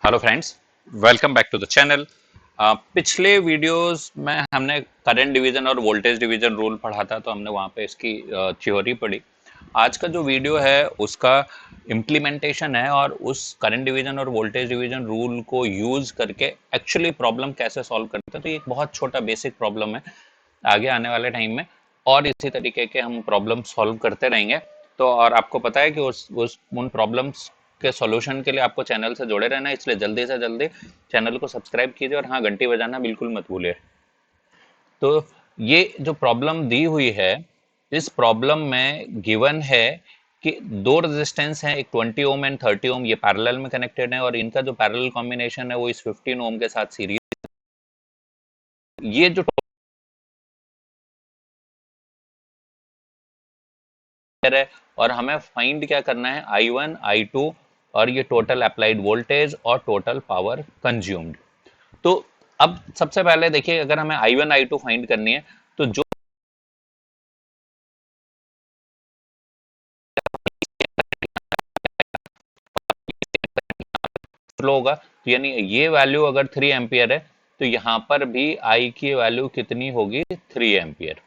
Hello friends, welcome back to the channel. पिछले videos में हमने करंट डिवीजन और वोल्टेज डिवीजन रूल पढ़ा था, तो हमने वहाँ पे इसकी थ्योरी पढ़ी। आज का जो वीडियो है उसका इम्प्लीमेंटेशन है और उस करंट डिवीजन और वोल्टेज डिवीजन रूल को यूज़ करके एक्चुअली प्रॉब्लम कैसे सॉल्व करते हैं। तो ये एक बहुत छोटा बेसिक प्रॉब्लम है। आगे आने वाले टाइम में और इसी तरीके के हम प्रॉब्लम सॉल्व करते रहेंगे। तो और आपको पता है कि उस उन प्रॉब्लम्स के सॉल्यूशन के लिए आपको चैनल से जुड़े रहना है, इसलिए जल्दी से जल्दी चैनल को सब्सक्राइब कीजिए और हाँ, घंटी बजाना बिल्कुल मत भूलिए। तो ये जो प्रॉब्लम दी हुई है, इस प्रॉब्लम में गिवन है कि दो रेजिस्टेंस हैं, एक 20 ओम एंड 30 ओम, ये पैरेलल में कनेक्टेड है और इनका जो पैरेलल कॉम्बिनेशन है वो इस 15 ओम के साथ सीरीज। ये जो है और हमें फाइंड क्या करना है, I1 I2 और ये टोटल अप्लाइड वोल्टेज और टोटल पावर कंज्यूम्ड। तो अब सबसे पहले देखिए, अगर हमें I1 I2 फाइंड करनी है तो जो फ्लो होगा, तो यानी ये वैल्यू अगर 3 एम्पियर है तो यहां पर भी I की वैल्यू कितनी होगी, 3 एम्पियर।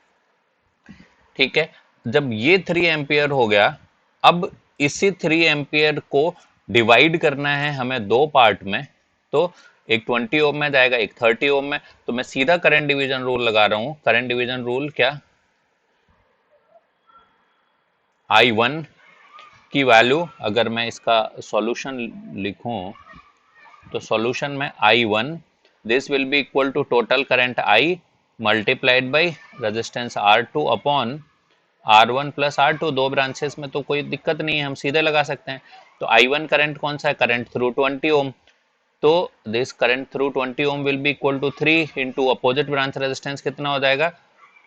ठीक है, जब ये 3 एम्पियर हो गया, अब इसी 3 एम्पियर को डिवाइड करना है हमें दो पार्ट में। तो एक 20 ओम में जाएगा, एक 30 ओम में। तो मैं सीधा करंट डिवीजन रूल लगा रहा हूं। करंट डिवीजन रूल क्या, I1 की वैल्यू अगर मैं इसका सॉल्यूशन लिखूं तो सॉल्यूशन में I1 this will be equal to total current I multiplied by resistance R2 upon R1 plus R2। दो ब्रांचेस में तो कोई दिक्कत नहीं है, हम सीधे लगा सकते हैं। तो I1 करंट कौन सा है, करंट थ्रू 20 ओम। तो this current through 20 ohm will be equal to 3 into opposite branch resistance कितना हो जाएगा,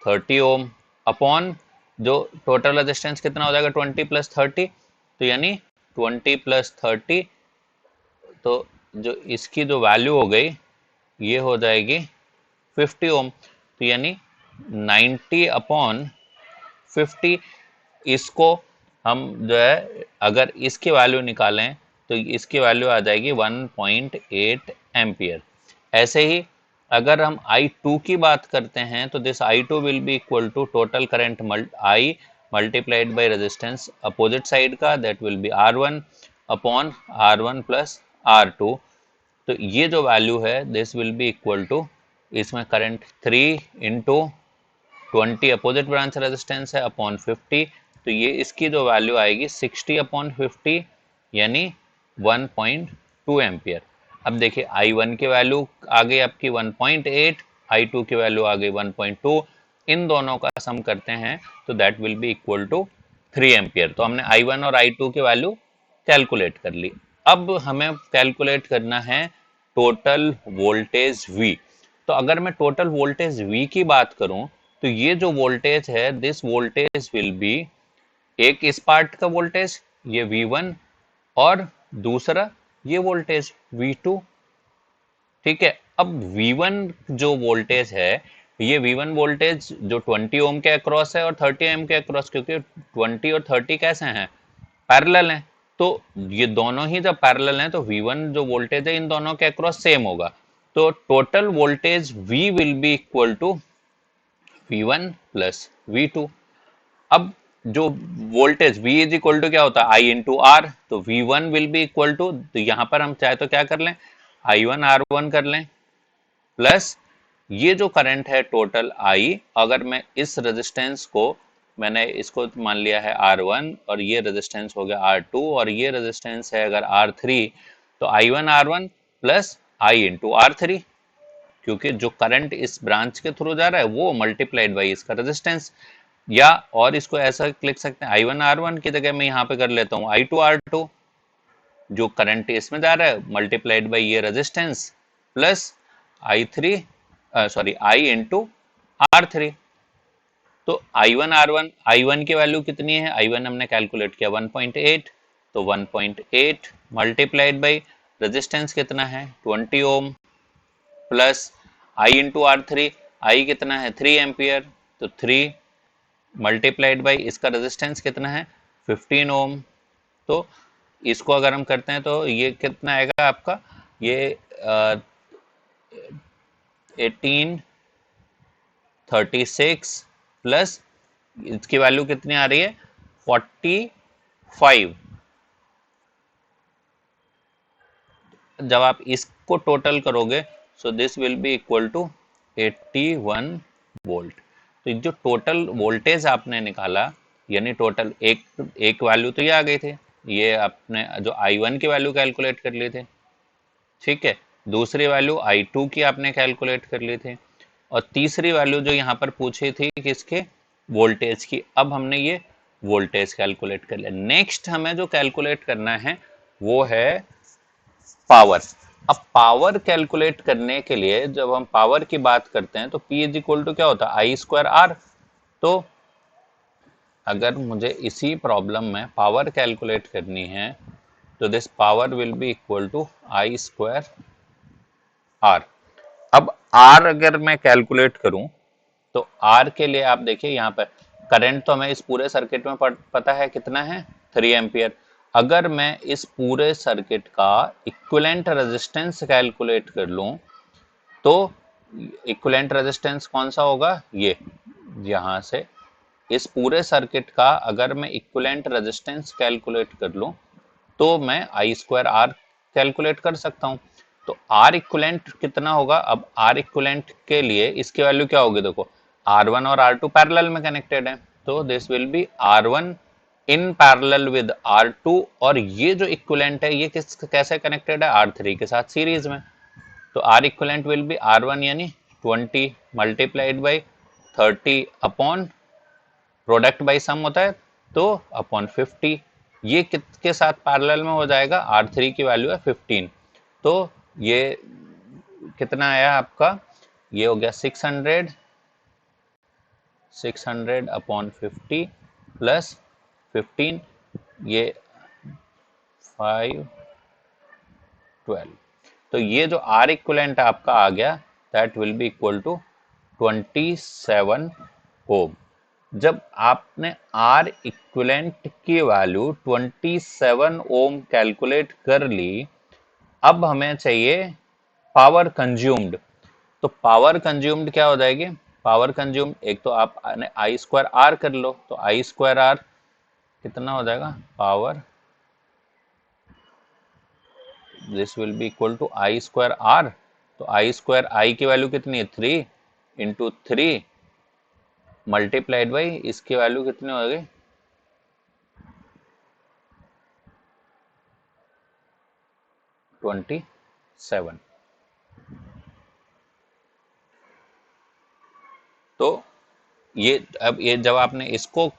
30 ओम, अपॉन जो टोटल रेजिस्टेंस कितना हो जाएगा, 20 प्लस 30। तो यानी 20 प्लस 30, तो जो इसकी जो वैल्यू हो गई ये हो जाएगी 50 ओम। तो यानी 90 अपॉन 50। इसको हम जो है अगर इसकी वैल्यू निकालें तो इसकी वैल्यू आ जाएगी 1.8 एम्पियर। ऐसे ही अगर हम I2 की बात करते हैं तो this I2 will be equal to total current I multiplied by resistance opposite side का, that will be R1 upon R1 plus R2। तो ये जो वैल्यू है this will be equal to, इसमें current 3 into 20 opposite branch resistance है upon 50। तो ये इसकी जो वैल्यू आएगी 60 अपॉन 50 यानी 1.2 एम्पियर। अब देखिए I1 की वैल्यू आ गई आपकी 1.8, I2 की वैल्यू आ गई 1.2। इन दोनों का सम करते हैं तो that will be equal to 3 ampere. तो हमने I1 और I2 की वैल्यू कैलकुलेट कर ली। अब हमें कैलकुलेट करना है टोटल वोल्टेज V। तो अगर मैं टोटल वोल्टेज V की बात करूं तो ये जो वोल्टेज है दिस वोल्टेज विल बी, एक इस पार्ट का वोल्टेज ये V1 और दूसरा ये वोल्टेज V2। ठीक है, अब V1 जो वोल्टेज है, ये V1 वोल्टेज जो 20 ओम के अक्रॉस है और 30 ओम के अक्रॉस, क्योंकि 20 और 30 कैसे हैं, पैरेलल हैं। तो ये दोनों ही जब पैरेलल हैं तो V1 जो वोल्टेज है इन दोनों के अक्रॉस सेम होगा। तो total voltage V will be equal to V1 plus V2। अब जो voltage V is equal to क्या होता है, I इंटू आर। तो V1 will be equal to, तो यहां पर हम चाहे तो क्या कर लें, I1 R1 कर लें, प्लस ये जो करंट है टोटल I, अगर मैं इस रेजिस्टेंस को, मैंने इसको मान लिया है R1 और ये रेजिस्टेंस हो गया R2 और ये रेजिस्टेंस है अगर R3, तो I1 R1 plus I into R3, क्योंकि जो करंट इस ब्रांच के थ्रू जा रहा है वो मल्टीप्लाइड बाई इसका रेजिस्टेंस। या और इसको ऐसा लिख सकते हैं, I1 R1 की जगह मैं यहाँ पे कर लेता हूँ I2 R2, जो करंट इसमें जा रहा है मल्टीप्लाइड बाई ये resistance plus I3 sorry I into R3। तो I1 R1, I1 की वैल्यू कितनी है, I1 हमने कैलकुलेट किया 1.8। तो 1.8 मल्टीप्लाइड बाई रेजिस्टेंस कितना है 20 ohm, plus I into R3, I कितना है 3 एम्पियर, तो 3 मल्टीप्लाइड बाई इसका रेजिस्टेंस कितना है 15 ओम। तो इसको अगर हम करते हैं तो ये कितना आएगा आपका ये 1836 प्लस इसकी वैल्यू कितनी आ रही है 45। जब आप इसको टोटल करोगे so this will be equal to 81 volt. तो जो टोटल वोल्टेज आपने निकाला, यानी टोटल एक वैल्यू तो ये आ गई थी, ये आपने जो I1 की वैल्यू कैलकुलेट कर ली थी, ठीक है। दूसरी वैल्यू I2 की आपने कैलकुलेट कर ली थी, और तीसरी वैल्यू जो यहाँ पर पूछी थी किसके, वोल्टेज की। अब हमने ये वोल्टेज कैलकुलेट कर लिया। नेक्स्ट हमें जो कैलकुलेट करना है वो है पावर। अब पावर कैलकुलेट करने के लिए जब हम पावर की बात करते हैं तो P इज इक्वल टू क्या होता है, आई स्क्वायर आर। तो अगर मुझे इसी प्रॉब्लम में पावर कैलकुलेट करनी है तो this power will be equal to I square R. अब आर अगर मैं कैलकुलेट करूं तो आर के लिए आप देखिए यहाँ पर करंट तो हमें इस पूरे सर्किट में पता है कितना है, 3 एम्पियर। अगर मैं इस पूरे सर्किट का इक्विवेलेंट रेजिस्टेंस कैलकुलेट कर लूं तो इक्विवेलेंट रेजिस्टेंस कौन सा होगा, ये यहां से इस पूरे सर्किट का अगर मैं इक्विवेलेंट रेजिस्टेंस कैलकुलेट कर लूं तो मैं आई स्क्वायर आर कैलकुलेट कर सकता हूं। तो आर इक्विवेलेंट कितना होगा, अब आर इक्विवेलेंट के लिए इसकी वैल्यू क्या होगी, देखो R1 और R2 पैरेलल में कनेक्टेड है, तो this will be R1 in parallel with R2, और ये जो इक्विवेलेंट है ये किस कैसे कनेक्टेड है, R3 के साथ सीरीज में। तो R equivalent will be R1 यानी 20 multiplied by 30 upon product by sum होता है तो अपॉन 50। ये किसके साथ पैरेलल में हो जाएगा, R3 की वैल्यू है 15। तो ये कितना आया आपका, ये हो गया 600 अपॉन 50 प्लस 15, ये 512। तो ये जो R इक्विवेलेंट आपका आ गया that will be equal to 27 ohm. जब आपने R इक्विवेलेंट की वैल्यू 27 ओम कैलकुलेट कर ली, अब हमें चाहिए पावर कंज्यूम्ड। तो पावर कंज्यूम्ड क्या हो जाएगी, पावर कंज्यूम्ड एक तो आप आई स्क्वायर आर कर लो, तो आई स्क्वायर आर कितना हो जाएगा, power this will be equal to I square R. तो आई स्क्वायर आई की वैल्यू कितनी है 3 इंटू 3 मल्टीप्लाइड बाई इसकी वैल्यू कितनी हो गई 27। तो ये अब ये जब आपने इसको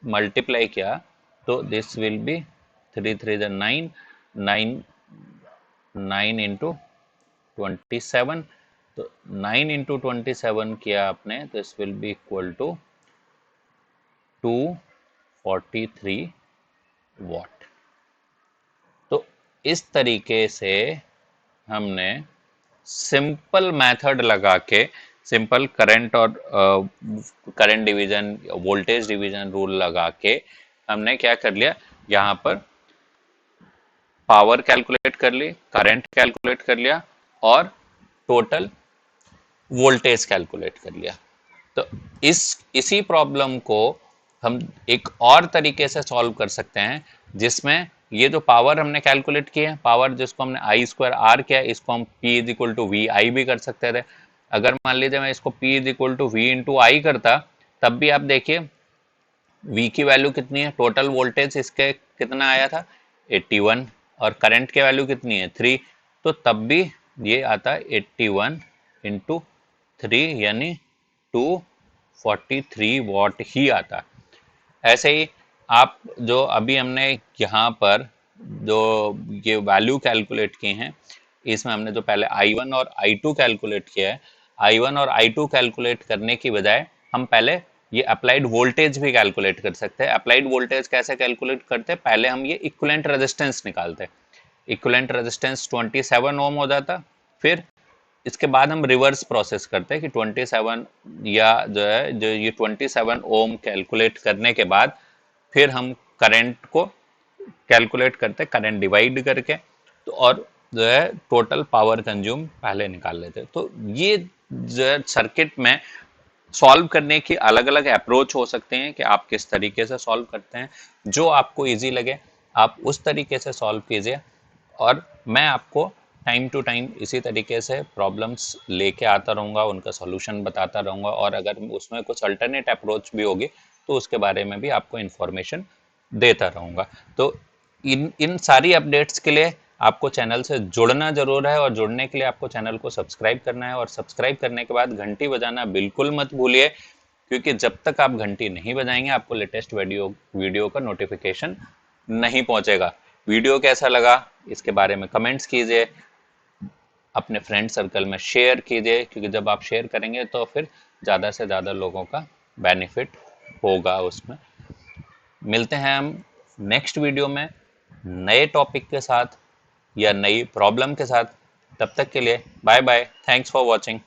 मल्टीप्लाई किया तो दिस विल बी 3 3 9 9 9 इंटू 27। तो 9 इंटू 27 किया आपने तो this will be equal to 243 watt. तो इस तरीके से हमने सिंपल मेथड लगा के, सिंपल करंट और current division voltage division rule लगा के हमने क्या कर लिया, यहाँ पर पावर कैलकुलेट कर ली, करंट कैलकुलेट कर लिया और टोटल वोल्टेज कैलकुलेट कर लिया। तो इसी प्रॉब्लम को हम एक और तरीके से सॉल्व कर सकते हैं, जिसमें ये जो पावर हमने कैलकुलेट की है, पावर जिसको हमने आई स्क्वायर आर किया, इसको हम P is equal to V I भी कर सकते थे। अगर मान लीजिए मैं इसको P is equal to V into I करता, तब भी आप देखिए V की वैल्यू कितनी है, टोटल वोल्टेज इसके कितना आया था 81, और करंट की वैल्यू कितनी है 3, तो तब भी ये आता है 81 इंटू 3 यानी 243 वॉट ही आता। ऐसे ही आप जो अभी हमने यहाँ पर जो ये वैल्यू कैलकुलेट की हैं, इसमें हमने जो पहले I1 और I2 कैलकुलेट किया है, I1 और I2 कैलकुलेट करने की बजाय हम पहले ये अप्लाइड वोल्टेज भी कैलकुलेट कर सकते हैं। अप्लाइड वोल्टेज कैसे कैलकुलेट करते हैं, पहले हम ये इक्विवेलेंट रेजिस्टेंस निकालते हैं, इक्विवेलेंट रेजिस्टेंस 27 ओम हो जाता, फिर इसके बाद हम रिवर्स प्रोसेस करते हैं कि 27 या जो है जो ये 27 ओम कैलकुलेट करने के बाद फिर हम करंट को कैलकुलेट करते हैं, करंट डिवाइड करके। तो और जो है टोटल पावर कंज्यूम पहले निकाल लेते हैं। तो ये जो है सर्किट में सॉल्व करने की अलग अलग अप्रोच हो सकते हैं कि आप किस तरीके से सॉल्व करते हैं, जो आपको इजी लगे आप उस तरीके से सॉल्व कीजिए। और मैं आपको टाइम टू टाइम इसी तरीके से प्रॉब्लम्स लेके आता रहूँगा, उनका सॉल्यूशन बताता रहूँगा, और अगर उसमें कुछ अल्टरनेट अप्रोच भी होगी तो उसके बारे में भी आपको इन्फॉर्मेशन देता रहूँगा। तो इन इन सारी अपडेट्स के लिए आपको चैनल से जुड़ना जरूर है, और जुड़ने के लिए आपको चैनल को सब्सक्राइब करना है, और सब्सक्राइब करने के बाद घंटी बजाना बिल्कुल मत भूलिए, क्योंकि जब तक आप घंटी नहीं बजाएंगे आपको लेटेस्ट वीडियो का नोटिफिकेशन नहीं पहुंचेगा। वीडियो कैसा लगा इसके बारे में कमेंट्स कीजिए, अपने फ्रेंड सर्कल में शेयर कीजिए, क्योंकि जब आप शेयर करेंगे तो फिर ज़्यादा से ज़्यादा लोगों का बेनिफिट होगा उसमें। मिलते हैं हम नेक्स्ट वीडियो में नए टॉपिक के साथ या नई प्रॉब्लम के साथ। तब तक के लिए bye bye, thanks for watching.